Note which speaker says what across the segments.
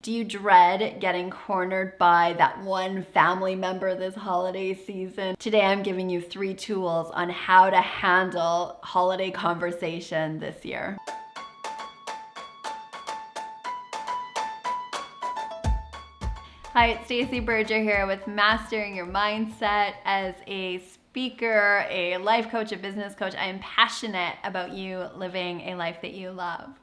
Speaker 1: Do you dread getting cornered by that one family member this holiday season? Today I'm giving you 3 tools on how to handle holiday conversation this year. Hi, it's Stacey Berger here with Mastering Your Mindset. As a speaker, a life coach, a business coach, I am passionate about you living a life that you love.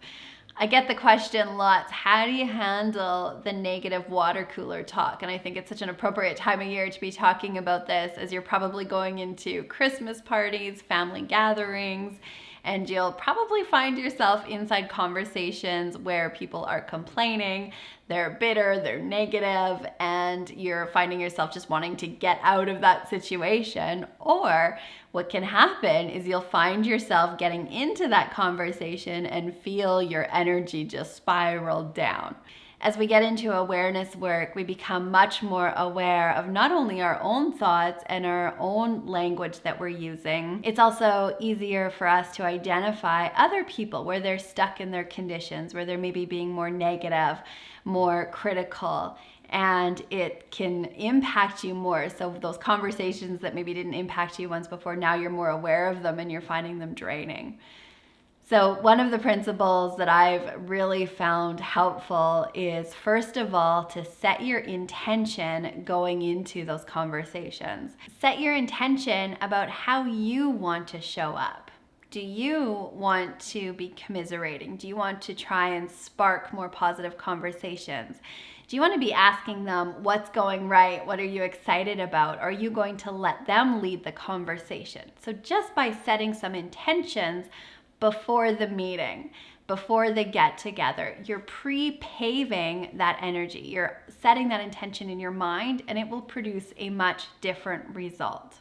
Speaker 1: I get the question lots, how do you handle the negative water cooler talk? And I think it's such an appropriate time of year to be talking about this, as you're probably going into Christmas parties, family gatherings, and you'll probably find yourself inside conversations where people are complaining, they're bitter, they're negative, and you're finding yourself just wanting to get out of that situation. Or what can happen is you'll find yourself getting into that conversation and feel your energy just spiral down. As we get into awareness work, we become much more aware of not only our own thoughts and our own language that we're using, it's also easier for us to identify other people where they're stuck in their conditions, where they're maybe being more negative, more critical, and it can impact you more. So those conversations that maybe didn't impact you once before, now you're more aware of them and you're finding them draining. So one of the principles that I've really found helpful is, first of all, to set your intention going into those conversations. Set your intention about how you want to show up. Do you want to be commiserating? Do you want to try and spark more positive conversations? Do you want to be asking them what's going right? What are you excited about? Are you going to let them lead the conversation? So just by setting some intentions before the meeting, before the get together, you're pre-paving that energy. You're setting that intention in your mind, and it will produce a much different result.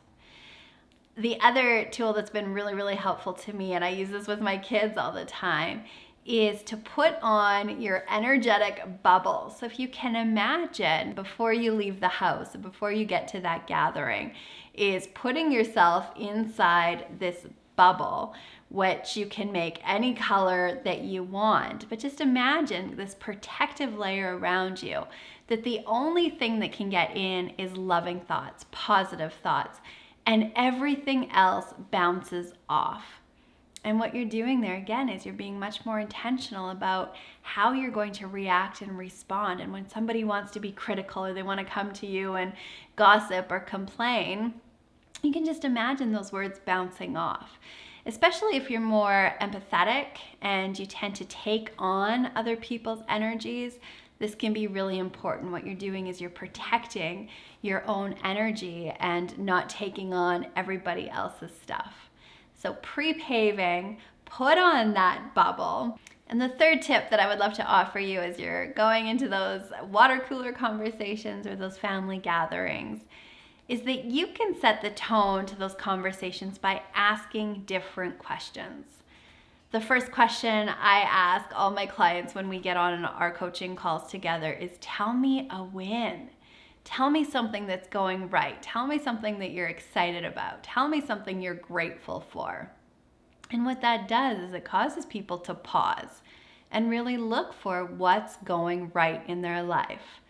Speaker 1: The other tool that's been really, really helpful to me, and I use this with my kids all the time, is to put on your energetic bubble. So if you can imagine, before you leave the house, before you get to that gathering, is putting yourself inside this bubble, which you can make any color that you want. But just imagine this protective layer around you, that the only thing that can get in is loving thoughts, positive thoughts, and everything else bounces off. And what you're doing there, again, is you're being much more intentional about how you're going to react and respond. And when somebody wants to be critical, or they want to come to you and gossip or complain, you can just imagine those words bouncing off. Especially if you're more empathetic and you tend to take on other people's energies, this can be really important. What you're doing is you're protecting your own energy and not taking on everybody else's stuff. So pre-paving, put on that bubble. And the third tip that I would love to offer you as you're going into those water cooler conversations or those family gatherings is that you can set the tone to those conversations by asking different questions. The first question I ask all my clients when we get on our coaching calls together is, tell me a win. Tell me something that's going right. Tell me something that you're excited about. Tell me something you're grateful for. And what that does is it causes people to pause and really look for what's going right in their life.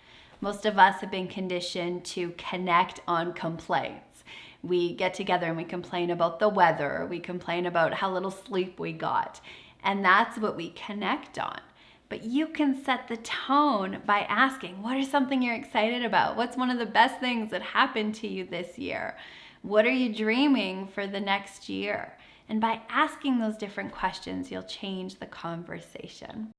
Speaker 1: Most of us have been conditioned to connect on complaints. We get together and we complain about the weather. We complain about how little sleep we got. And that's what we connect on. But you can set the tone by asking, what is something you're excited about? What's one of the best things that happened to you this year? What are you dreaming for the next year? And by asking those different questions, you'll change the conversation.